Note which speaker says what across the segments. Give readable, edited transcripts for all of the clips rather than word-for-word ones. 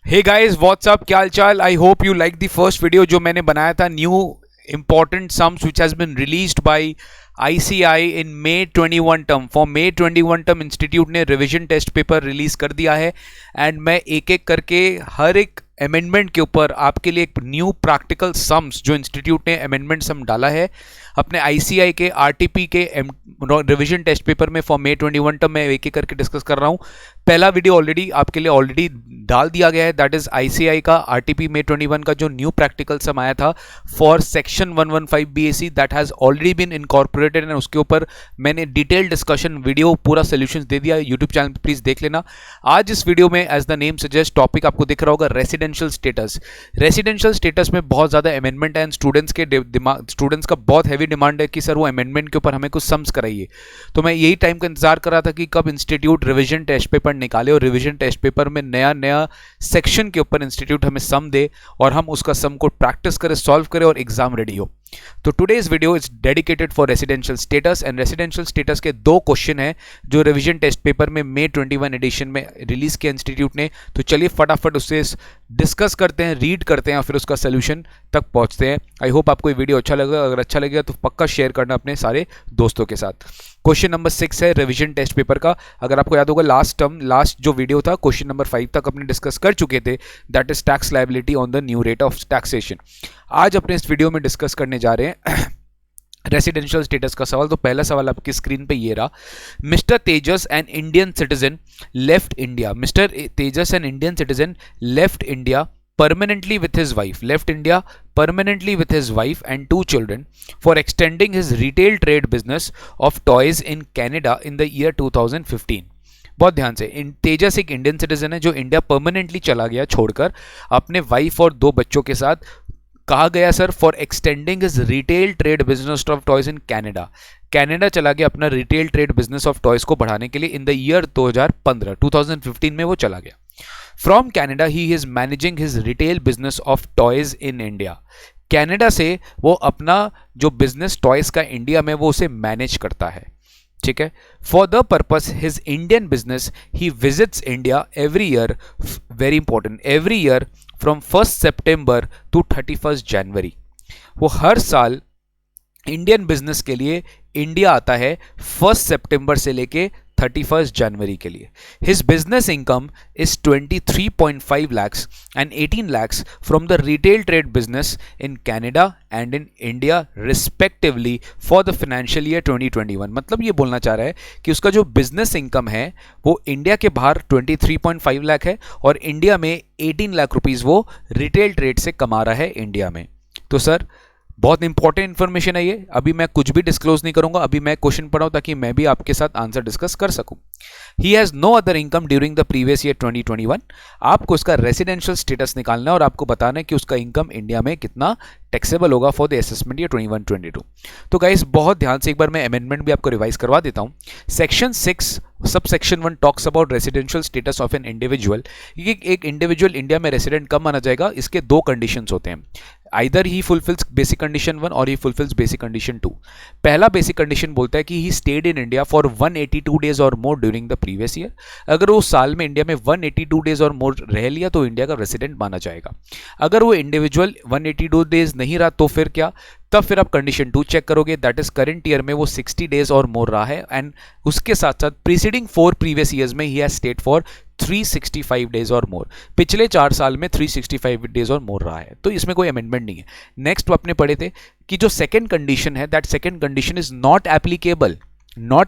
Speaker 1: Hey guys what's up, क्या हाल चाल। I hope you like the first video जो मैंने बनाया था, new important sums which has been released by ICI in May 21 term। for May 21 term institute ने revision test paper release कर दिया है एंड मैं एक एक करके हर एक अमेंडमेंट के ऊपर आपके लिए एक न्यू प्रैक्टिकल सम्स जो इंस्टीट्यूट ने अमेंडमेंट सम डाला है अपने ICI के RTP के रिवीजन टेस्ट पेपर में फॉर May 21 टर्म में एक एक करके डिस्कस कर रहा हूँ। पहला वीडियो ऑलरेडी आपके लिए ऑलरेडी डाल दिया गया है, दैट इज ICI का RTP May 21 का जो न्यू प्रैक्टिकल सम आया था for section 115 BAC, that has already been incorporated and उसके ऊपर मैंने डिटेल डिस्कशन वीडियो पूरा सोल्यूशन दे दिया। यूट्यूब चैनल पर प्लीज देख लेना। आज इस वीडियो में as the name suggest topic आपको दिख रहा होगा रेसिडेंशियल स्टेटस। रेसिडेंशियल स्टेटस में बहुत ज़्यादा अमेंडमेंट है एंड स्टूडेंट्स का बहुत हैवी डिमांड है कि सर वो अमेंडमेंट के ऊपर हमें कुछ सम्स कराइए। तो मैं यही टाइम का इंतजार कर रहा था कि कब इंस्टीट्यूट रिवीजन टेस्ट पेपर निकाले और रिवीजन टेस्ट पेपर में नया नया सेक्शन के ऊपर इंस्टीट्यूट हमें सम दे और हम उसका सम को प्रैक्टिस करें, सॉल्व करें और एग्जाम रेडी हो। तो today's video is dedicated for residential status and residential status के दो क्वेश्चन है जो रिवीजन टेस्ट पेपर में May 21 एडिशन में रिलीज किया इंस्टीट्यूट ने। तो चलिए फटाफट उससे डिस्कस करते हैं, रीड करते हैं और फिर उसका सोल्यूशन तक पहुंचते हैं। आई होप आपको ये वीडियो अच्छा लगेगा। अगर अच्छा लगेगा तो पक्का शेयर करना अपने सारे दोस्तों के साथ। क्वेश्चन नंबर 6 है रिवीजन टेस्ट पेपर का। अगर आपको याद होगा लास्ट जो वीडियो था क्वेश्चन नंबर 5 तक अपने डिस्कस कर चुके थे, that is tax liability on the new rate of taxation. आज अपने इस वीडियो में डिस्कस करने जा रहे हैं रेसिडेंशियल स्टेटस का सवाल। तो पहला सवाल आपकी स्क्रीन पे ये रहा, mister Tejas an Indian citizen left India. Mister Tejas an Indian citizen left India permanently with his wife, left India permanently with his wife and 2 children for extending his retail trade business of toys in Canada in the year 2015। बहुत ध्यान से, तेजस एक Indian citizen है जो India permanently चला गया छोड़कर अपने वाइफ और 2 बच्चों के साथ। कहा गया sir for extending his retail trade business of toys in Canada. Canada चला गया अपना retail trade business of toys को बढ़ाने के लिए इन द ईयर 2015 में वो चला गया। From Canada he is managing his retail business of toys in India. Canada से वो अपना जो बिजनेस टॉयज का इंडिया में वो उसे मैनेज करता है, ठीक है। For the purpose his Indian business he visits India every year, very important, every year from 1 September to 31 January. वो हर साल इंडियन बिजनेस के लिए इंडिया आता है 1 सितंबर से लेके 31 जनवरी के लिए। His business income is 23.5 lakhs and 18 lakhs from the retail trade business in Canada and in India respectively for the financial year 2021। मतलब ये बोलना चाह रहा है कि उसका जो बिजनेस इनकम है वो इंडिया के बाहर 23.5 लाख है और इंडिया में 18 लाख रुपीज वो रिटेल ट्रेड से कमा रहा है इंडिया में। तो सर बहुत इंपॉर्टेंट इन्फॉर्मेशन है ये। अभी मैं कुछ भी डिस्क्लोज नहीं करूंगा, अभी मैं क्वेश्चन पढ़ाऊं ताकि मैं भी आपके साथ आंसर डिस्कस कर सकूं। He has no other income during the previous year 2021। आपको उसका रेसिडेंशियल स्टेटस निकालना है और आपको बताना है कि उसका इनकम इंडिया में कितना टैक्सेबल होगा फॉर द असेसमेंट ईयर 21-22। तो गाइस बहुत ध्यान से एक बार मैं अमेंडमेंट भी आपको रिवाइज करवा देता हूं। Section 6 sub section 1 talks about residential status of an individual. एक इंडिविजुअल इंडिया में रेसिडेंट कब माना जाएगा, इसके 2 कंडीशंस होते हैं, either he fulfils basic condition 1 और ही फुलफिल्स बेसिक कंडीशन 2। पहला बेसिक कंडीशन बोलता है कि he stayed in India for 182 days और more during the previous year. अगर वो साल में इंडिया में 182 डेज और मोर रह लिया तो इंडिया का रेसिडेंट माना जाएगा। अगर वो इंडिविजुअल 182 डेज नहीं रहा तो फिर क्या, तब फिर आप कंडीशन 2 चेक करोगे, दैट इज करंट ईयर में वो 60 डेज और मोर रहा है एंड उसके साथ साथ प्रीसीडिंग 4 प्रीवियस ईयर्स में he has stayed for 365 days और मोर। पिछले 4 साल में 365 डेज और मोर रहा है, तो इसमें कोई अमेंडमेंट नहीं है। नेक्स्ट अपने पढ़े थे कि जो सेकंड कंडीशन है, that second condition is not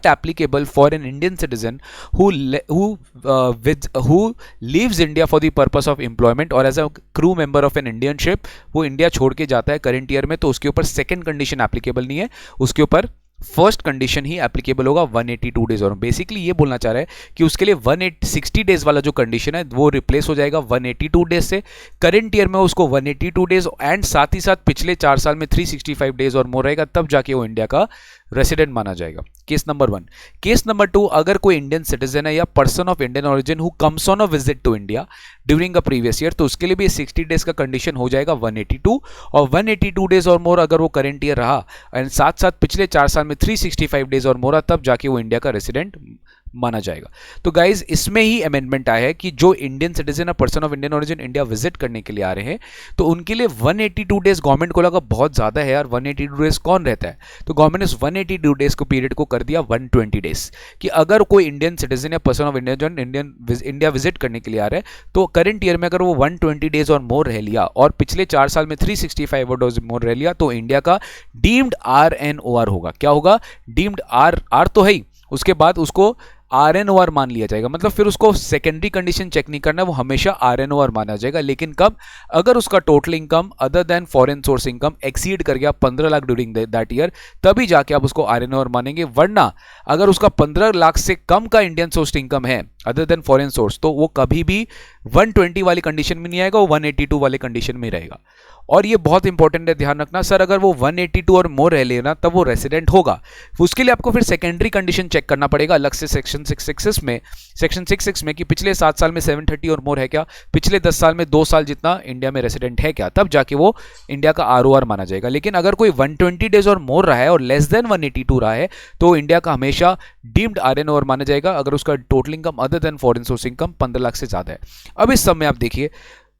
Speaker 1: applicable for an Indian citizen who leaves India for the purpose of employment or as a crew member of an Indian ship। वो India छोड़ के जाता है करंट ईयर में, तो उसके ऊपर सेकंड कंडीशन एप्लीकेबल नहीं है, उसके ऊपर फर्स्ट कंडीशन ही एप्लीकेबल होगा 182 डेज। और बेसिकली ये बोलना चाह रहा है कि उसके लिए 160 डेज वाला जो कंडीशन है वो रिप्लेस हो जाएगा 182 डेज से। करंट ईयर में उसको 182 डेज एंड साथ ही साथ पिछले 4 साल में 365 डेज और मोर रहेगा, तब जाके वो इंडिया का रेसिडेंट माना जाएगा। Case number 1। केस नंबर 2, अगर कोई इंडियन सिटीजन है या person of Indian origin who comes on a visit to India during a previous year, तो उसके लिए भी 60 डेज का कंडीशन हो जाएगा 182 और 182 डेज और मोर अगर वो करंट ईयर रहा एंड साथ साथ पिछले 4 साल में 365 डेज और मोर, तब जाके वो इंडिया का रेसिडेंट माना जाएगा। तो गाइज इसमें ही अमेंडमेंट आया है कि जो इंडियन सिटीजन या person of Indian origin India visit करने के लिए आ रहे हैं तो उनके लिए 182 डेज गवर्नमेंट को लगा बहुत ज्यादा है यार, 182 डेज कौन रहता है, तो गवर्नमेंट ने इस 182 डेज को पीरियड को कर दिया 120 डेज कि अगर कोई इंडियन सिटीजन या पर्सन ऑफ इंडिया विजिट करने के लिए आ रहा है तो करंट ईयर में अगर वो 120 डेज और मोर रह लिया और पिछले 4 साल में 365 डेज मोर रह लिया तो इंडिया का डीम्ड RNOR होगा। क्या होगा? डीम्ड आर तो है ही, उसके बाद उसको RNOR मान लिया जाएगा, मतलब फिर उसको सेकेंडरी कंडीशन चेक नहीं करना, वो हमेशा RNOR माना जाएगा। लेकिन कब? अगर उसका total income other than foreign source income exceed कर गया 15 लाख ड्यूरिंग दैट ईयर, तभी जाके आप उसको RNOR मानेंगे। वरना अगर उसका 15 लाख से कम का इंडियन सोर्स इनकम है अदर देन फॉरेन सोर्स तो वो कभी भी 120 वाली कंडीशन में नहीं आएगा, वो 182 वाले कंडीशन में रहेगा। और ये बहुत इंपॉर्टेंट है, ध्यान रखना सर, अगर वो 182 और मोर रह लेना तब वो रेसिडेंट होगा। उसके लिए आपको फिर सेकेंडरी कंडीशन चेक करना पड़ेगा अलग से सेक्शन 66 में कि पिछले 7 साल में 730 और मोर है क्या, पिछले 10 साल में 2 साल जितना इंडिया में रेसिडेंट है क्या, तब जाके वो इंडिया का ROR माना जाएगा। लेकिन अगर कोई 120 डेज और मोर रहा है और लेस देन 182 रहा है तो इंडिया का हमेशा डीम्ड RNOR माना जाएगा अगर उसका total income other than foreign source income 15 lakh से ज्यादा है। अब इस समय आप देखिए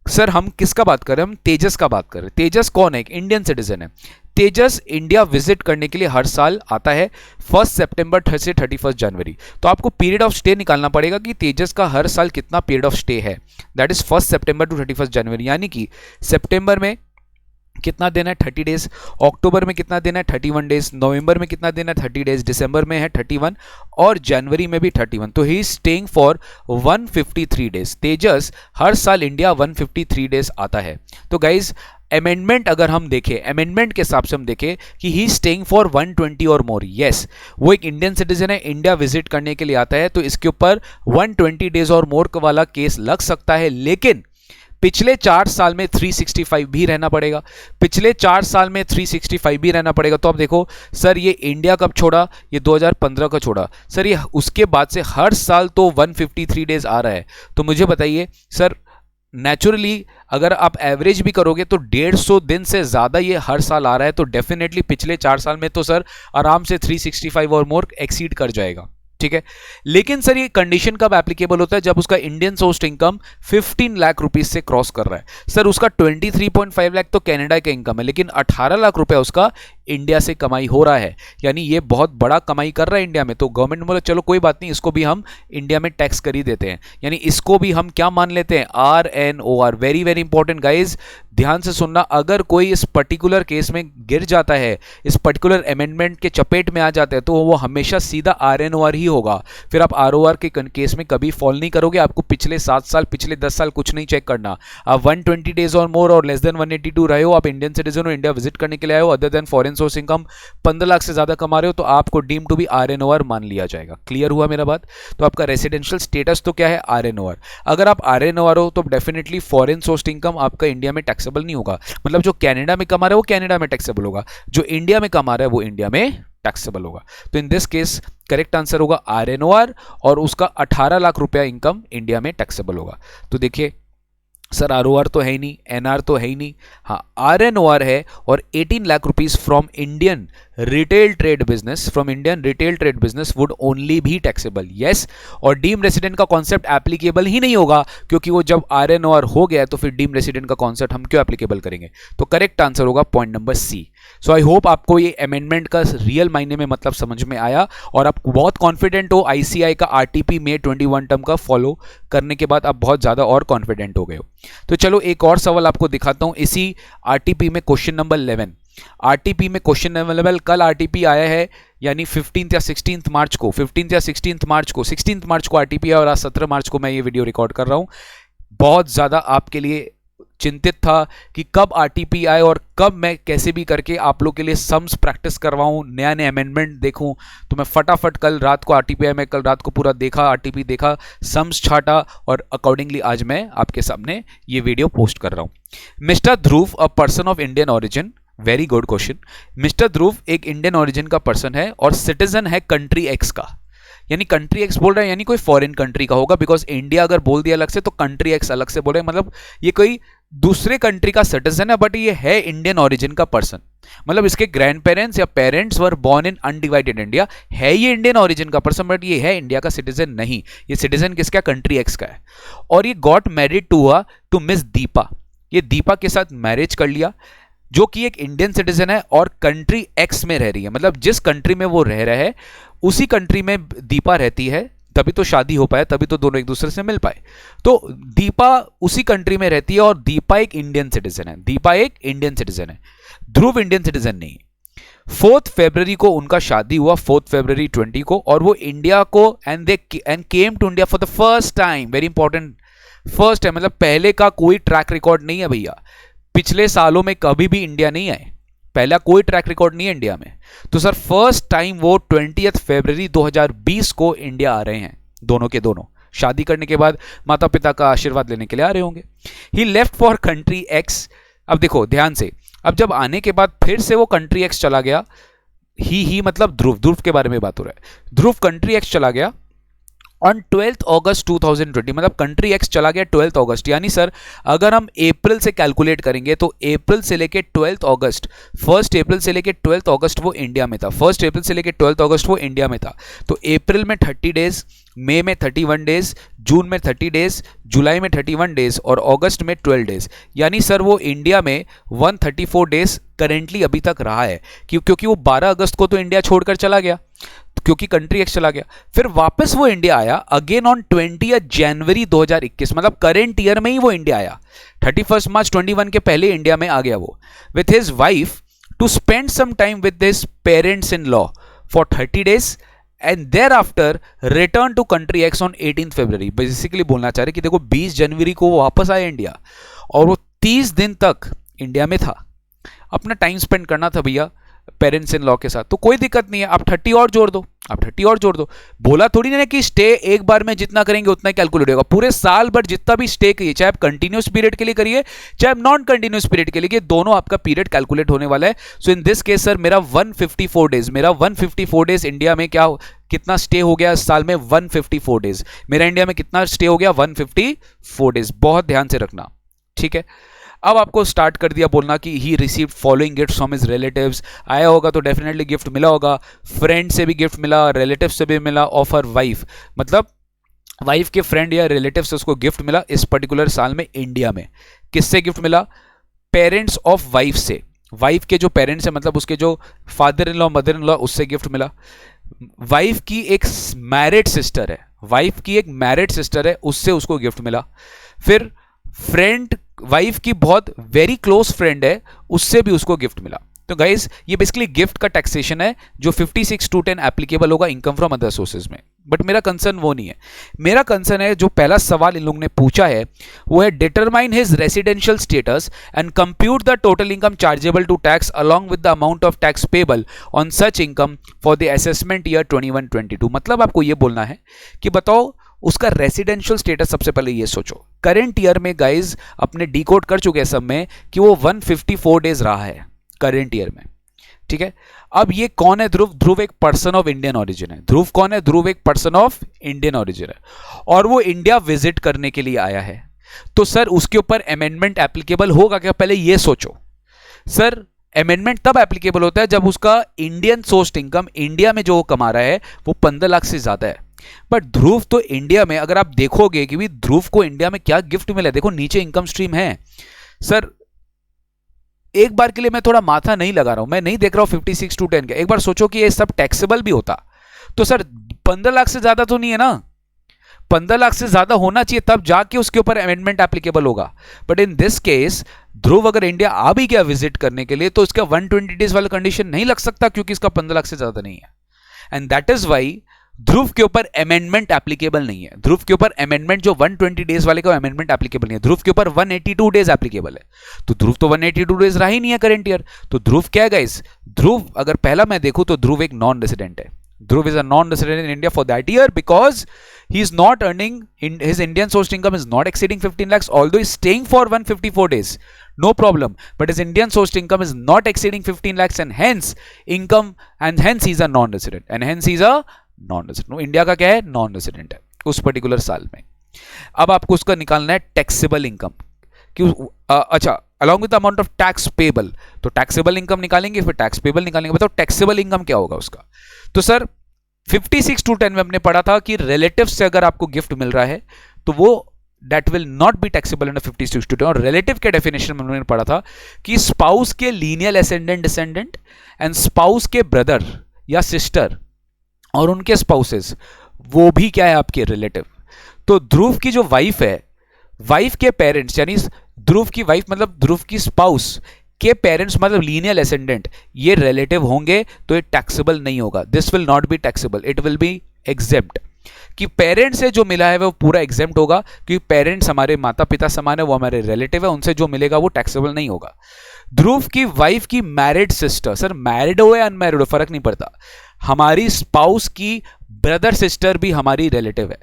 Speaker 1: सर, हम किसका बात कर रहे हैं? हम तेजस का बात कर रहे हैं। तेजस कौन है? एक इंडियन सिटीजन है। तेजस इंडिया विजिट करने के लिए हर साल आता है 1 सितंबर से 31 जनवरी। तो आपको पीरियड ऑफ स्टे निकालना पड़ेगा कि तेजस का हर साल कितना पीरियड ऑफ स्टे है, दैट इज 1 सितंबर टू 31 जनवरी। यानी कि सितंबर में कितना दिन है? 30 डेज। अक्टूबर में कितना दिन है? 31 डेज। नवंबर में कितना दिन है? 30 डेज। दिसंबर में है 31 और जनवरी में भी 31। तो he is staying for 153 days. Tejas हर साल इंडिया 153 डेज आता है। तो गाइज अमेंडमेंट अगर हम देखें, अमेंडमेंट के हिसाब से हम देखें कि ही स्टेइंग फॉर 120 और मोर, यस वो एक इंडियन सिटीजन है, इंडिया विजिट करने के लिए आता है तो इसके ऊपर 120 डेज और मोर वाला केस लग सकता है। लेकिन पिछले 4 साल में 365 भी रहना पड़ेगा, पिछले 4 साल में 365 भी रहना पड़ेगा। तो आप देखो सर, ये इंडिया कब छोड़ा? ये 2015 का छोड़ा सर, ये उसके बाद से हर साल तो 153 डेज आ रहा है। तो मुझे बताइए सर, नेचुरली अगर आप एवरेज भी करोगे तो 150 दिन से ज्यादा ये हर साल आ रहा है, तो डेफिनेटली पिछले 4 साल में तो सर आराम से 365 और मोर एक्सीड कर जाएगा। ठीक है, लेकिन सर ये कंडीशन कब एप्लीकेबल होता है? जब उसका Indian sourced income 15 lakh rupees से क्रॉस कर रहा है। सर उसका 23.5 लाख तो कनाडा का इनकम है, लेकिन 18 लाख रुपया उसका इंडिया से कमाई हो रहा है, यानी ये बहुत बड़ा कमाई कर रहा है इंडिया में। तो गवर्नमेंट बोले चलो कोई बात नहीं, इसको भी हम इंडिया में टैक्स कर ही देते हैं, यानी इसको भी हम क्या मान लेते हैं? RNOR। Very very important guys, ध्यान से सुनना। अगर कोई इस पर्टिकुलर केस में गिर जाता है, इस पर्टिकुलर अमेंडमेंट के चपेट में आ जाता है, तो वो हमेशा सीधा RNOR ही होगा। फिर आप ROR के केस में कभी फॉल नहीं करोगे। आपको पिछले 7 साल, पिछले 10 साल कुछ नहीं चेक करना। आप 120 डेज और मोर और लेस देन 182 रहे हो, आप इंडियन सिटीजन हो, इंडिया विजिट करने के लिए आए हो, other than foreign source income 15 lakh से ज्यादा कमा रहे हो, तो आपको डीम टू बी RNOR मान लिया जाएगा। क्लियर हुआ मेरा बात? तो आपका रेसिडेंशियल स्टेटस तो क्या है? RNOR। अगर आप RNOR हो तो डेफिनेटली फॉरेन सोर्स्ड इनकम आपका इंडिया में टैक्सेबल नहीं होगा। मतलब जो कनाडा में कमा रहा है वो कनाडा में टैक्सेबल होगा, जो इंडिया में कमा रहा है वो इंडिया में टैक्सेबल होगा। तो in this case correct answer होगा RNOR और उसका 18 लाख रुपया इनकम इंडिया में टैक्सेबल होगा। तो देखिए सर, ROR तो है ही नहीं, NR तो है ही नहीं, हाँ RNOR है और 18 lakh rupees from Indian retail trade business would only भी टैक्सेबल। यस, और डीम रेसिडेंट का कॉन्सेप्ट एप्लीकेबल ही नहीं होगा, क्योंकि वो जब RNOR हो गया तो फिर डीम रेसिडेंट का कॉन्सेप्ट हम क्यों एप्लीकेबल करेंगे? तो करेक्ट आंसर होगा point number C। So I hope आपको ये अमेंडमेंट का रियल मायने में मतलब समझ में आया और आप बहुत कॉन्फिडेंट हो ICAI का RTP May 21 टर्म का फॉलो करने के बाद आप बहुत ज्यादा और कॉन्फिडेंट हो गए हो। तो चलो एक और सवाल आपको दिखाता हूं इसी RTP में, क्वेश्चन नंबर 11। RTP में क्वेश्चन नंबर 11 कल RTP आया है, यानी 15 या 16 मार्च को 16 मार्च को RTP है और आज 17 मार्च को मैं ये वीडियो रिकॉर्ड कर रहा हूं। बहुत ज्यादा आपके लिए चिंतित था कि कब RTP आए और कब मैं कैसे भी करके आप लोग के लिए सम्स प्रैक्टिस करवाऊं, नया नया अमेंडमेंट देखूं। तो मैं फटाफट कल रात को RTP आया, मैं कल रात को पूरा देखा, RTP देखा, सम्स छाटा और अकॉर्डिंगली आज मैं आपके सामने ये वीडियो पोस्ट कर रहा हूं। Mister Dhruv, a person of Indian origin, very good question. Mister Dhruv एक इंडियन ओरिजिन का पर्सन है और सिटीजन है कंट्री एक्स का, यानी कंट्री एक्स बोल रहा है यानी कोई फॉरेन कंट्री का होगा, बिकॉज इंडिया अगर बोल दिया अलग से तो कंट्री एक्स अलग से बोल रहे हैं, मतलब ये कोई दूसरे कंट्री का सिटीजन है बट ये है इंडियन ओरिजिन का पर्सन, मतलब इसके ग्रैंड पेरेंट्स या parents were born in undivided India, है ये इंडियन ओरिजिन का पर्सन बट ये है इंडिया का सिटीजन नहीं, ये सिटीजन किसका, कंट्री एक्स का है। और ये got married to miss Deepa, ये दीपा के साथ मैरिज कर लिया जो कि एक इंडियन सिटीजन है और कंट्री एक्स में रह रही है, मतलब जिस कंट्री में वो रह रहे हैं उसी कंट्री में दीपा रहती है, तभी तो शादी हो पाए, तभी तो दोनों एक दूसरे से मिल पाए। तो दीपा उसी कंट्री में रहती है और दीपा एक इंडियन सिटीजन है, दीपा एक इंडियन सिटीजन है, ध्रुव इंडियन सिटीजन नहीं। 4 फरवरी को उनका शादी हुआ, 4 फरवरी 20 को, और वो इंडिया को and came to India for the first time, very important, first time, मतलब पहले का कोई ट्रैक रिकॉर्ड नहीं है भैया, पिछले सालों में कभी भी इंडिया नहीं आए, पहला कोई ट्रैक रिकॉर्ड नहीं है इंडिया में। तो सर फर्स्ट टाइम वो 20 फरवरी 2020 को इंडिया आ रहे हैं, दोनों के दोनों शादी करने के बाद माता पिता का आशीर्वाद लेने के लिए आ रहे होंगे। ही लेफ्ट फॉर कंट्री एक्स। अब देखो ध्यान से, अब जब आने के बाद फिर से वो कंट्री एक्स चला गया, ही मतलब ध्रुव के बारे में बात हो रहा है, ध्रुव कंट्री एक्स चला गया ऑन 12 अगस्त 2020, मतलब कंट्री एक्स चला गया 12 अगस्त, यानी सर अगर हम अप्रैल से कैलकुलेट करेंगे तो अप्रैल से लेके 12 अगस्त, 1 अप्रैल से लेके 12 अगस्त वो इंडिया में था, 1 अप्रैल से लेके 12 अगस्त वो इंडिया में था। तो अप्रैल में 30 डेज, मई में 31 डेज, जून में 30 डेज, जुलाई में 31 डेज और अगस्त में 12 डेज, यानी सर वो इंडिया में 134 डेज करेंटली अभी तक रहा है, क्योंकि वो 12 अगस्त को तो इंडिया छोड़कर चला गया क्योंकि कंट्री एक्स चला गया, फिर वापस वो इंडिया आया अगेन ऑन 20 जनवरी 2021, मतलब करेंट ईयर में ही वो इंडिया आया, 31 मार्च 21 के पहले इंडिया में आ गया वो with his wife to spend some time with his parents in law for 30 days and thereafter return to country X on 18 February. Basically बोलना चाह रहे कि देखो 20 जनवरी को वो वापस आए इंडिया और वो 30 दिन तक इंडिया में था, अपना टाइम स्पेंड करना था भैया पेरेंट्स इन लॉ के साथ, तो कोई दिक्कत नहीं है, आप 30 और जोड़ दो, आप 30 और जोड़ दो। बोला थोड़ी ना कि स्टे एक बार में जितना करेंगे उतना ही कैलकुलेट होगा, पूरे साल भर जितना भी स्टे करिए, चाहे आप कंटिन्यूस पीरियड के लिए करिए चाहे आप नॉन कंटिन्यूस पीरियड के लिए, दोनों आपका पीरियड कैलकुलेट होने वाला है। सो इन दिस केस सर मेरा 154 डेज, मेरा 154 डेज इंडिया में क्या कितना स्टे हो गया साल में, 154 डेज मेरा इंडिया में कितना स्टे हो गया, 154 डेज, बहुत ध्यान से रखना, ठीक है। अब आपको स्टार्ट कर दिया बोलना कि he received following gift from his relatives, आया होगा तो डेफिनेटली गिफ्ट मिला होगा, फ्रेंड से भी गिफ्ट मिला, रिलेटिव से भी मिला, ऑफ हर वाइफ, मतलब वाइफ के फ्रेंड या रिलेटिव से उसको गिफ्ट मिला इस पर्टिकुलर साल में इंडिया में। किससे गिफ्ट मिला, पेरेंट्स ऑफ वाइफ से, वाइफ के जो पेरेंट्स है मतलब उसके जो father in law mother in law उससे गिफ्ट मिला, वाइफ की एक मैरिड सिस्टर है, वाइफ की एक मैरिड सिस्टर है उससे उसको गिफ्ट मिला, फिर फ्रेंड वाइफ की बहुत वेरी क्लोज फ्रेंड है उससे भी उसको गिफ्ट मिला। तो गाइज ये बेसिकली गिफ्ट का टैक्सेशन है जो 56(2)(10) एप्लीकेबल होगा इनकम फ्रॉम अदर सोर्सेज में, बट मेरा कंसर्न वो नहीं है। मेरा कंसर्न है जो पहला सवाल इन लोगों ने पूछा है वो है determine his residential status and compute the total income chargeable to tax along with the amount of tax payable on such income for the assessment year 21-22। मतलब आपको ये बोलना है कि बताओ उसका रेसिडेंशियल स्टेटस, सबसे पहले ये सोचो करंट ईयर में गाइज अपने डिकोड कर चुके हैं सब में कि वो 154 डेज रहा है करंट ईयर में, ठीक है। अब ये कौन है ध्रुव, ध्रुव एक पर्सन ऑफ इंडियन ओरिजिन है, ध्रुव कौन है, ध्रुव एक पर्सन ऑफ इंडियन ओरिजिन है और वो इंडिया विजिट करने के लिए आया है, तो सर उसके ऊपर अमेंडमेंट एप्लीकेबल होगा क्या, पहले ये सोचो। सर अमेंडमेंट तब एप्लीकेबल होता है जब उसका इंडियन सोर्स्ड इनकम इंडिया में जो वो कमा रहा है वो 15 लाख से ज्यादा है, बट ध्रुव तो इंडिया में, अगर आप देखोगे कि भी ध्रुव को इंडिया में क्या गिफ्ट मिला, देखो नीचे इनकम स्ट्रीम है सर, एक बार के लिए मैं थोड़ा माथा नहीं लगा रहा हूं, मैं नहीं देख रहा हूं 56(2)(10) का, एक बार सोचो कि ये सब टैक्सेबल भी होता तो सर 15 लाख से ज्यादा तो नहीं है ना, 15 लाख से ज्यादा होना चाहिए तब जाके उसके ऊपर अमेंडमेंट एप्लीकेबल होगा। बट इन दिस केस ध्रुव अगर इंडिया आ भी गया विजिट करने के लिए तो इसका 120 डेज वाला कंडीशन नहीं लग सकता क्योंकि इसका 15 लाख से ज्यादा नहीं है, एंड दैट इज वाई ध्रुव के ऊपर अमेंडमेंट एप्लीकेबल नहीं है। ध्रुव के ऊपर अमेंडमेंट जो 120 डेज वाले का अमेंडमेंट एप्लीकेबल नहीं है, ध्रुव के ऊपर 182 डेज एप्लीकेबल है, तो ध्रुव तो 182 डेज रहा ही नहीं है करंट ईयर, तो ध्रुव क्या है गाइस, ध्रुव अगर पहला मैं देखूं तो ध्रुव एक नॉन रेसिडेंट है, Dhruv is a non resident in India for that year because he is not earning his Indian sourced income is not exceeding 15 lakhs although he is staying for 154 days, no problem, but his Indian sourced income is not exceeding 15 lakhs and hence he is a non resident and hence he is a non resident। India का क्या है, non resident है उस particular साल में। अब आपको उसका निकालना है टैक्सेबल इनकम कि अच्छा along with the amount of tax payable, तो टैक्सेबल इनकम निकालेंगे, फिर टैक्स पेबल निकालेंगे। बताओ टैक्सेबल इनकम क्या होगा उसका। तो सर 56-10 में हमने पढ़ा था कि रिलेटिव से अगर आपको गिफ्ट मिल रहा है तो वो that will not be taxable under 56-10। और रिलेटिव के डेफिनेशन में हमने पढ़ा था कि स्पाउस के lineal ascendant descendant and spouse के ब्रदर या सिस्टर और उनके स्पाउसेस वो भी क्या है आपके रिलेटिव। तो ध्रुव की जो वाइफ है, वाइफ के पेरेंट्स यानी ध्रुव की वाइफ मतलब ध्रुव की स्पाउस के पेरेंट्स मतलब लीनियल असेंडेंट ये रिलेटिव होंगे तो ये टैक्सेबल नहीं होगा। This will not be taxable, it will be exempt. कि पेरेंट्स से जो मिला है वो पूरा एग्जेम्प्ट होगा क्योंकि पेरेंट्स हमारे माता पिता समान है, वो हमारे रिलेटिव है, उनसे जो मिलेगा वो टैक्सेबल नहीं होगा। ध्रुव की वाइफ की मैरिड सिस्टर, सर मैरिड हो या अनमैरिड हो फर्क नहीं पड़ता, हमारी स्पाउस की ब्रदर सिस्टर भी हमारी रिलेटिव है।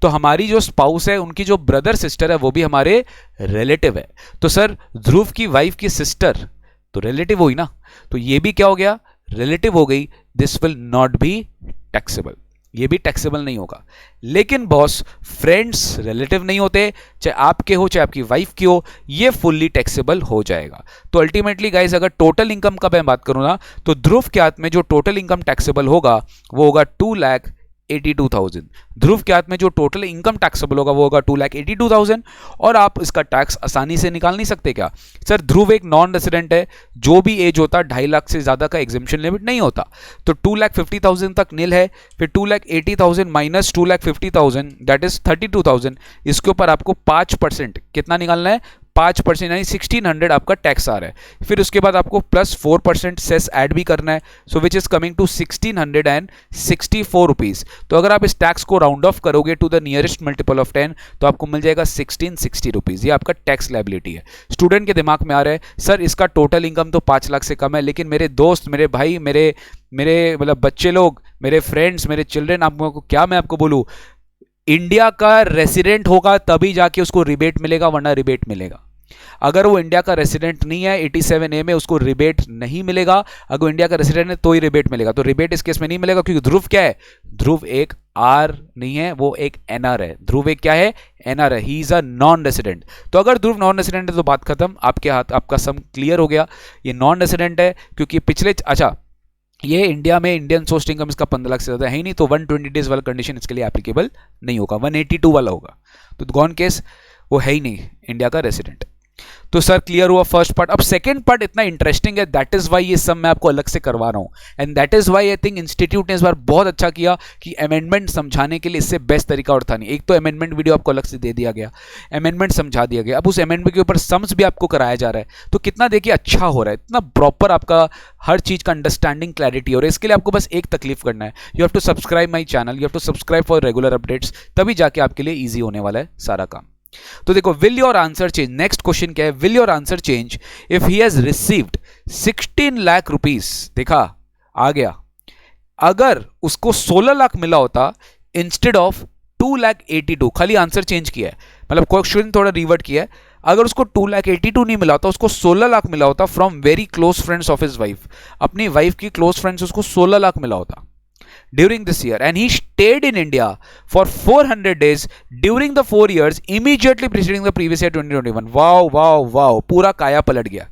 Speaker 1: तो हमारी जो स्पाउस है उनकी जो ब्रदर सिस्टर है वो भी हमारे रिलेटिव है। तो सर ध्रुव की वाइफ की सिस्टर तो रिलेटिव हुई ना, तो ये भी क्या हो गया, रिलेटिव हो गई। This will not be taxable, ये भी टैक्सेबल नहीं होगा। लेकिन बॉस फ्रेंड्स रिलेटिव नहीं होते, चाहे आपके हो चाहे आपकी वाइफ की हो, ये फुल्ली टैक्सेबल हो जाएगा। तो अल्टीमेटली गाइज अगर टोटल इनकम का मैं बात करूं ना तो ध्रुव के हाथ में जो टोटल इनकम टैक्सेबल होगा वो होगा 2,82,000। ध्रुव के हाथ में जो टोटल इनकम टैक्सेबल होगा वो होगा 2,82,000। और आप इसका टैक्स आसानी से निकाल नहीं सकते क्या। सर ध्रुव एक नॉन रेसिडेंट है, जो भी एज होता 2.5 लाख से ज्यादा का एग्जेम्पशन लिमिट नहीं होता, तो 2,50,000 तक नील है। फिर 2,80,000 माइनस 2,50,000 दैट इज 32,000। इसके ऊपर आपको 5% कितना निकालना है, 5% यानी 1,600 आपका टैक्स आ रहा है। फिर उसके बाद आपको प्लस 4% सेस ऐड भी करना है, so which is coming to 1,664 rupees. तो अगर आप इस टैक्स को राउंड ऑफ करोगे to the nearest multiple of 10 तो आपको मिल जाएगा 1,660 रुपीज। ये आपका टैक्स लायबिलिटी है। स्टूडेंट के दिमाग में आ रहा है सर इसका टोटल इनकम तो 5 लाख से कम है, लेकिन मेरे दोस्त, मेरे भाई, मेरे मतलब बच्चे लोग, मेरे फ्रेंड्स, मेरे चिल्ड्रेन, आपको क्या मैं आपको बोलूं, इंडिया का रेसिडेंट होगा तभी जाके उसको रिबेट मिलेगा, वरना रिबेट मिलेगा। अगर वो इंडिया का रेसिडेंट नहीं है 87A में उसको रिबेट नहीं मिलेगा। अगर वो इंडिया का रेसिडेंट है तो ही रिबेट मिलेगा। तो रिबेट इस केस में नहीं मिलेगा क्योंकि ध्रुव क्या है, ध्रुव एक आर नहीं है, वो एक एनआर है। ध्रुव एक क्या है, एनआर है, he is a non resident. तो अगर ध्रुव नॉन रेसिडेंट है तो बात खत्म, आपके हाथ आपका सम क्लियर हो गया। ये नॉन रेसिडेंट है क्योंकि पिछले अच्छा ये इंडिया में इंडियन सोर्स इनकम इसका 15 लाख से ज्यादा है ही नहीं, तो 120 डेज वाला कंडीशन इसके लिए एप्लीकेबल नहीं होगा, 182 वाला होगा। तो गॉन केस वो है ही नहीं इंडिया का रेसिडेंट। तो सर क्लियर हुआ फर्स्ट पार्ट। अब सेकंड पार्ट इतना इंटरेस्टिंग है, दैट इज वाई ये सब मैं आपको अलग से करवा रहा हूं, and that is why I think institute ने इस बार बहुत अच्छा किया कि अमेंडमेंट समझाने के लिए इससे बेस्ट तरीका और था नहीं। एक तो अमेंडमेंट वीडियो आपको अलग से दे दिया गया, अमेंडमेंट समझा दिया गया, अब उस अमेंडमेंट के ऊपर सम्स भी आपको कराया जा रहा है। तो कितना देखिए अच्छा हो रहा है, इतना प्रॉपर आपका हर चीज का अंडरस्टैंडिंग क्लैरिटी हो रहा है। इसके लिए आपको बस एक तकलीफ करना है, you have to subscribe my channel, you have to subscribe for regular updates, तभी जाके आपके लिए ईजी होने वाला है सारा काम। तो देखो will your answer change, next question क्या है, will your answer change if he has received 16 lakh rupees. देखा आ गया, अगर उसको 16 लाख मिला होता इंस्टेड ऑफ 2,82,000, खाली आंसर चेंज किया है, मतलब क्वेश्चन थोड़ा रिवर्ट किया है। अगर उसको 2,82,000 नहीं मिला होता, उसको 16 लाख मिला होता from very close friends of his wife, अपनी वाइफ की क्लोज फ्रेंड्स, उसको 16 लाख मिला होता during this year and he stayed in India for 400 days during the 4 years immediately preceding the previous year 2021। Wow wow wow, पूरा काया पलट गया।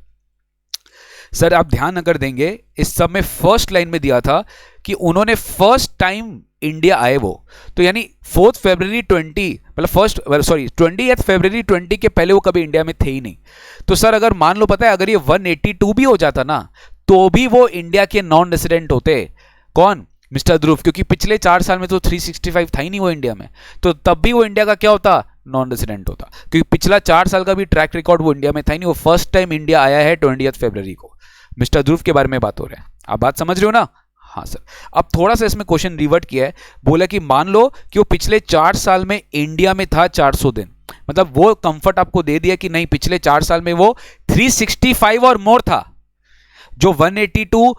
Speaker 1: Sir आप ध्यान अगर देंगे इस सब में फर्स्ट लाइन में दिया था कि उन्होंने फर्स्ट टाइम इंडिया आए वो, तो यानी 4 फरवरी 20 मतलब 20 फरवरी 20 के पहले वो कभी इंडिया में थे ही नहीं। तो सर अगर मान लो पता है अगर ये 182 भी हो जाता ना तो भी वो इंडिया के नॉन रेसिडेंट होते। कौन, मिस्टर ध्रुव, क्योंकि पिछले 4 साल में तो 365 था ही नहीं वो इंडिया में, तो तब भी वो इंडिया का क्या होता, नॉन रेसिडेंट होता, क्योंकि पिछला 4 साल का भी ट्रैक रिकॉर्ड वो इंडिया में था ही नहीं। वो फर्स्ट टाइम इंडिया आया है 20 फरवरी को। मिस्टर ध्रुव के बारे में बात हो रहा है, आप बात समझ रहे हो ना। हाँ सर, अब थोड़ा सा इसमें क्वेश्चन रिवर्ट किया है, बोला कि मान लो कि वो पिछले 4 साल में इंडिया में था 400 दिन, मतलब वो कंफर्ट आपको दे दिया कि नहीं पिछले 4 साल में वो 365 और मोर था। जो 182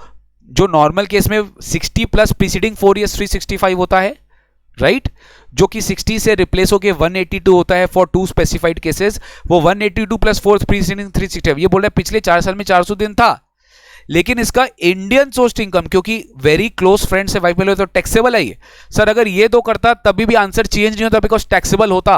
Speaker 1: जो नॉर्मल केस में 60 प्लस प्रीसीडिंग 4 इयर्स 365 होता है, राइट, जो कि 60 से रिप्लेस होकर 182 होता है फॉर 2 स्पेसिफाइड केसेस, वो 182 प्लस 4 प्रीसीडिंग 365, ये बोल रहा है पिछले 4 साल में 400 दिन था। लेकिन इसका इंडियन सोर्स्ड इनकम क्योंकि वेरी क्लोज फ्रेंड से वाइफ मिले तो टैक्सेबल है ये। सर अगर ये दो करता तभी भी आंसर चेंज नहीं होता बिकॉज टैक्सेबल होता।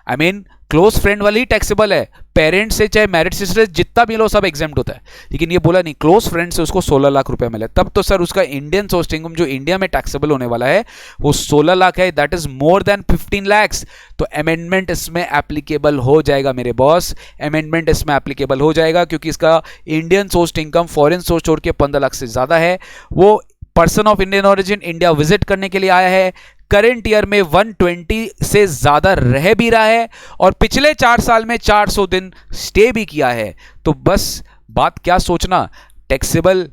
Speaker 1: आई मीन क्लोज फ्रेंड वाली ही टैक्सेबल है, पेरेंट्स से चाहे मैरिड सिस्टर जितना भी लो सब एग्जाम्प्ट होता है, लेकिन ये बोला नहीं क्लोज फ्रेंड से उसको 16 लाख रुपए मिले, तब तो सर उसका इंडियन सोर्स इनकम जो इंडिया में टैक्सेबल होने वाला है वो 16 लाख है, that is more than 15 lakhs. तो अमेंडमेंट इसमें एप्लीकेबल हो जाएगा मेरे बॉस, अमेंडमेंट इसमें एप्लीकेबल हो जाएगा, क्योंकि इसका Indian source income foreign source छोड़ के 15 लाख से ज्यादा है। वो person of Indian origin India visit करने के लिए आया है, करंट ईयर में 120 से ज्यादा रह भी रहा है और पिछले 4 साल में 400 दिन स्टे भी किया है। तो बस बात क्या सोचना, टैक्सेबल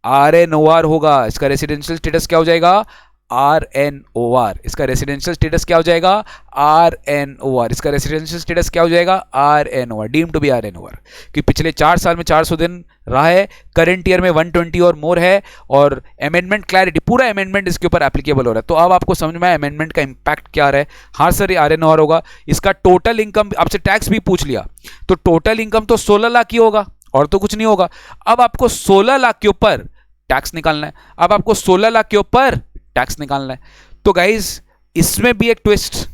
Speaker 1: RNOR होगा, इसका रेसिडेंशियल स्टेटस क्या हो जाएगा RNOR, इसका रेसिडेंशियल स्टेटस क्या हो जाएगा RNOR, इसका रेसिडेंशियल स्टेटस क्या हो जाएगा RNOR, deem to be RNOR, कि पिछले 4 साल में 400 दिन रहा है, करंट ईयर में 120 और मोर है, और अमेंडमेंट क्लैरिटी पूरा अमेंडमेंट इसके ऊपर एप्लीकेबल हो रहा है। तो अब आपको समझ में आया अमेंडमेंट का इंपैक्ट क्या आ रहा है। हाँ सर ये RNOR होगा, इसका टोटल इनकम आपसे टैक्स भी पूछ लिया, तो टोटल इनकम तो 16 लाख ही होगा और तो कुछ नहीं होगा। अब आपको 16 लाख के ऊपर टैक्स निकालना है, अब आपको 16 लाख के ऊपर टैक्स निकालना है। तो गाइज इसमें भी एक ट्विस्ट,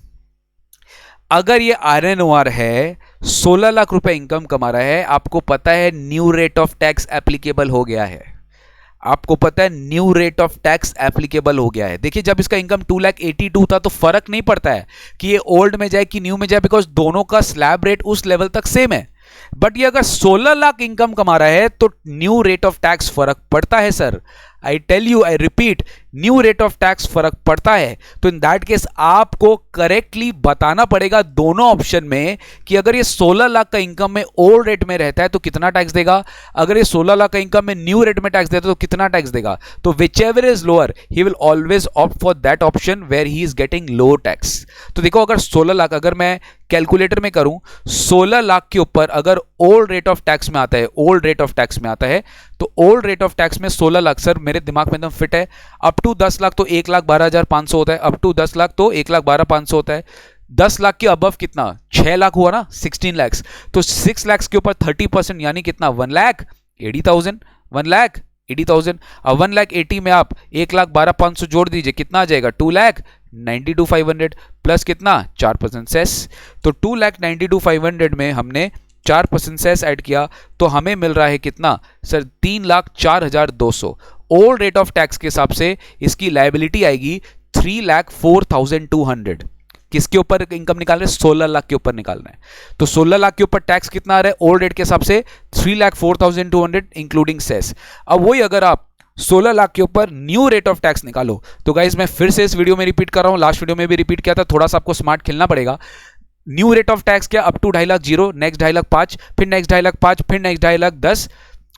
Speaker 1: अगर ये RNOR है 16 लाख रुपए इनकम कमा रहा है, आपको पता है new rate of tax applicable हो गया है, आपको पता है new rate of tax applicable हो गया है। देखिए जब इसका इनकम 2,82,000 था तो फर्क नहीं पड़ता है कि ये ओल्ड में जाए कि न्यू में जाए, बिकॉज दोनों का स्लैब रेट उस लेवल तक सेम है। बट ये अगर 16 लाख इनकम कमा रहा है तो न्यू रेट ऑफ टैक्स फर्क पड़ता है sir, I tell you, I repeat, new rate of tax फर्क पड़ता है। तो इन दैट केस आपको करेक्टली बताना पड़ेगा दोनों ऑप्शन में कि अगर ये 16 लाख का इनकम में ओल्ड रेट में रहता है तो कितना टैक्स देगा, अगर ये 16 लाख का इनकम में न्यू रेट में टैक्स देता है तो कितना टैक्स देगा। तो whichever is lower he will always opt for that option where he is getting low tax. तो देखो अगर 16 लाख, अगर मैं कैलकुलेटर में करूं 16 लाख के ऊपर अगर ओल्ड रेट ऑफ टैक्स में आता है, ओल्ड रेट ऑफ टैक्स में आता है, तो ओल्ड रेट ऑफ टैक्स में 16 लाख सर मेरे दिमाग में एकदम फिट है। अप टू 10 लाख तो 1,12,500 होता है, अप टू 10 लाख तो 1,12,500 होता है। 10 लाख के अबव कितना 6 लाख हुआ ना, 16 लैक्स, तो 6 लाख के ऊपर 30% यानी कितना 1,80,000, 1,80,000। अब 1,80,000 में आप 1,12,500 जोड़ दीजिए, कितना आ जाएगा 2,92,500 प्लस कितना 4% सेस। तो 2,92,500 में हमने 4% सेस ऐड किया तो हमें मिल रहा है कितना sir 3,04,200। Old rate of tax के हिसाब से इसकी लायबिलिटी आएगी 3,04,200। किसके ऊपर इनकम निकाल रहे हैं 16 लाख के ऊपर निकालना है। तो 16 लाख के ऊपर टैक्स कितना आ रहा है ओल्ड रेट के हिसाब से 3,04,200 इंक्लूडिंग सेस। अब वही अगर आप 16 लाख के ऊपर न्यू रेट ऑफ टैक्स निकालो, तो गाइज मैं फिर से इस वीडियो में रिपीट कर रहा हूं, लास्ट वीडियो में भी रिपीट किया था, थोड़ा सा आपको स्मार्ट खेलना पड़ेगा। न्यू रेट ऑफ टैक्स क्या, up to 2.5 lakh 0, next 2.5 lakh 5, फिर नेक्स्ट 2.5 लाख 5, फिर नेक्स्ट 2.5 लाख 10,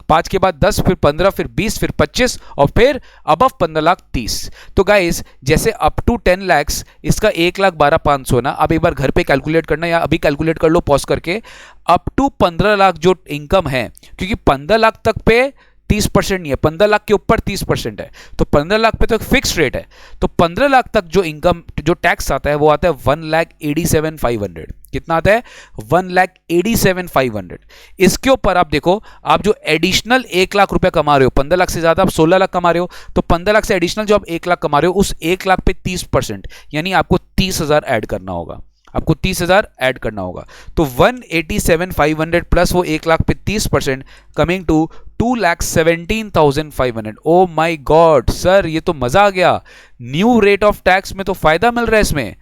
Speaker 1: 5 के बाद 10, फिर 15, फिर 20, फिर 25 और फिर अबव 15 लाख 30। तो गाइज जैसे अप टू 10 लैक्स इसका 1,12,500 ना, अब एक बार घर पे कैलकुलेट करना या अभी कैलकुलेट कर लो पॉज करके। अप टू 15 लाख जो इनकम है, क्योंकि 15 लाख तक पे 30% नहीं है, 15 लाख के ऊपर 30% है, तो 15 लाख पे तो फिक्स रेट है। तो 15 लाख तक जो इनकम जो टैक्स आता है वो आता है 1,87,500। कितना आता है 1,87,500। इसके ऊपर आप देखो, आप जो एडिशनल 1 लाख रुपए कमा रहे हो, 15 लाख से ज्यादा आप 16 लाख कमा रहे हो, तो 15 लाख से एडिशनल जो आप 1 लाख कमा रहे हो उस 1 लाख पे 30%, यानी आपको 30,000 ऐड करना होगा, आपको 30,000 ऐड करना होगा। तो 1,87,500 प्लस वो 1 लाख पे 30% coming to 2,17,500। Oh my God sir ये तो मजा आ गया, न्यू रेट ऑफ टैक्स में तो फायदा मिल रहा है इसमें।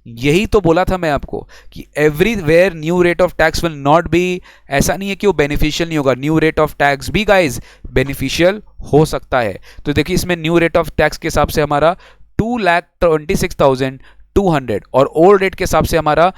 Speaker 1: यही तो बोला था मैं आपको कि everywhere new rate of tax will not be, ऐसा नहीं है कि वो बेनिफिशियल नहीं होगा, न्यू रेट ऑफ टैक्स भी गाइज बेनिफिशियल हो सकता है। तो देखिए इसमें न्यू रेट ऑफ टैक्स के हिसाब से हमारा 2,26,200 और ओल्ड रेट के हिसाब से हमारा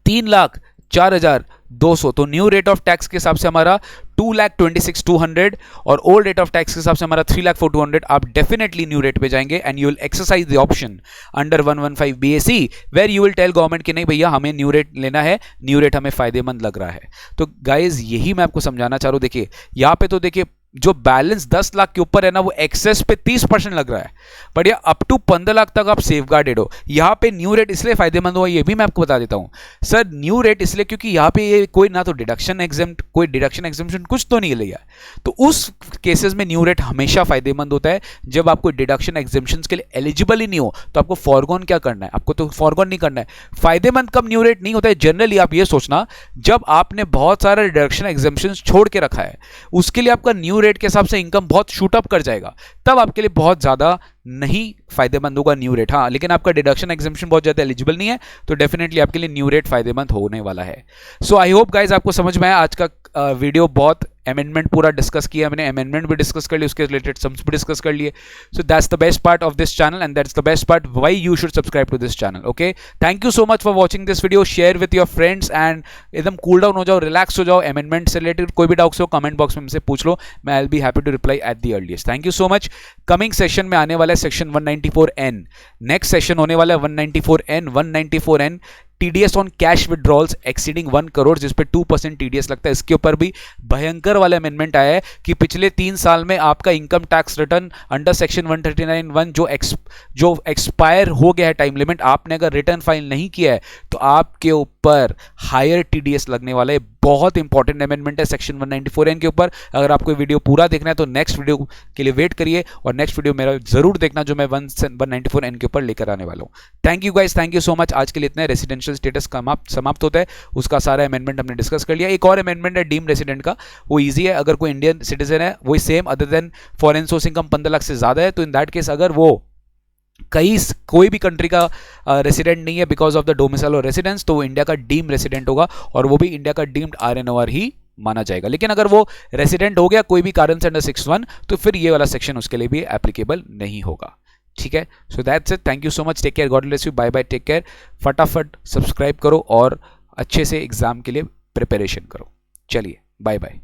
Speaker 1: 3,04,200। तो न्यू रेट ऑफ टैक्स के हिसाब से हमारा 2,26,200 और ओल्ड रेट ऑफ टैक्स के हिसाब से हमारा 3,04,200। आप डेफिनेटली न्यू रेट पे जाएंगे and you will exercise the option under 115 BAC where you will tell government कि नहीं भैया हमें न्यू रेट लेना है, न्यू रेट हमें फायदेमंद लग रहा है। तो गाइज यही मैं आपको समझाना चाह रहा हूं। देखिए यहाँ पे तो देखिए जो बैलेंस 10 लाख के ऊपर है ना, वो एक्सेस पे 30% लग रहा है, बट ये अप टू 15 लाख तक आप सेफ गार्डेड हो। यहाँ पे न्यू रेट इसलिए फायदेमंद हुआ, ये भी मैं आपको बता देता हूँ सर। न्यू रेट इसलिए क्योंकि यहाँ पे ये कोई ना तो डिडक्शन एग्जाम्प्ट, कोई डिडक्शन एग्जाम्पशन कुछ तो नहीं लिया है, तो उस केसेस में न्यू रेट हमेशा फायदेमंद होता है। जब आपको डिडक्शन एग्जाम्पशन के लिए एलिजिबल ही नहीं हो तो आपको फॉरगॉन क्या करना है, आपको तो फॉरगॉन नहीं करना है। फायदेमंद कब न्यू रेट नहीं होता है, जनरली आप ये सोचना जब आपने बहुत सारा डिडक्शन एग्जाम्पशन छोड़ के रखा है, उसके लिए आपका न्यू रेट के हिसाब से इनकम बहुत शूट अप कर जाएगा, तब आपके लिए बहुत ज्यादा नहीं फायदेमंद होगा न्यू रेट। हाँ, लेकिन आपका डिडक्शन एग्जाम्पशन बहुत ज्यादा एलिजिबल नहीं है तो डेफिनेटली आपके लिए न्यू रेट फायदेमंद होने वाला है। सो आई होप गाइज आपको समझ में आया। आज का वीडियो बहुत अमेंडमेंट पूरा डिस्कस किया मैंने, अमेंडमेंट भी डिस्कस कर लिए, उसके रिलेटेड सम्स भी डिस्कस कर लिए। So that's the best part of this channel and that's the best part why you should subscribe to this channel. Okay, thank you so much for watching this video. Share with your friends and एकदम cool down हो जाओ, relax हो जाओ। Amendment से related कोई भी doubts हो comment box में मुझसे पूछ लो, मैं I will be happy to reply at the earliest. Thank you so much. Coming session में आने वाला है सेक्शन 194N, नेक्स्ट सेशन होने वाला है 194N TDS on cash withdrawals exceeding 1 crore, जिस पे 2% TDS लगता है। इसके ऊपर भी भयंकर वाला अमेंडमेंट आया है कि पिछले 3 साल में आपका income tax return under section 139(1) जो एक्सपायर हो गया है टाइम लिमिट, आपने अगर रिटर्न फाइल नहीं किया है तो आपके ऊपर हायर TDS लगने वाला है। बहुत इंपॉर्टेंट अमेंडमेंट है सेक्शन 194N के ऊपर। अगर आपको वीडियो पूरा देखना है तो नेक्स्ट वीडियो के लिए वेट करिए और नेक्स्ट वीडियो मेरा जरूर देखना जो मैं 194N के ऊपर लेकर आने वाला हूं। Thank you guys, thank you so much. आज के लिए इतना। रेसिडेंशियल स्टेटस समाप्त होता है, उसका सारा अमेंडमेंट हमने डिस्कस कर लिया। एक और अमेंडमेंट है डीम रेसिडेंट का, वो ईजी है। अगर कोई इंडियन सिटीजन है, वही same other than foreign source income 15 lakh से ज्यादा है, तो इन दैट केस अगर वो कोई भी कंट्री का रेसिडेंट नहीं है बिकॉज ऑफ द डोमिसाइल और रेसिडेंस, तो वो इंडिया का डीम रेसिडेंट होगा और वो भी इंडिया का डीम्ड RNOR ही माना जाएगा। लेकिन अगर वो रेसिडेंट हो गया कोई भी कारण से अंडर 6(1), तो फिर ये वाला सेक्शन उसके लिए भी एप्लीकेबल नहीं होगा। ठीक है, so that's it. Thank you so much, take care, God bless you, bye bye, take care. फटाफट सब्सक्राइब करो और अच्छे से एग्जाम के लिए प्रिपरेशन करो। चलिए, बाय बाय।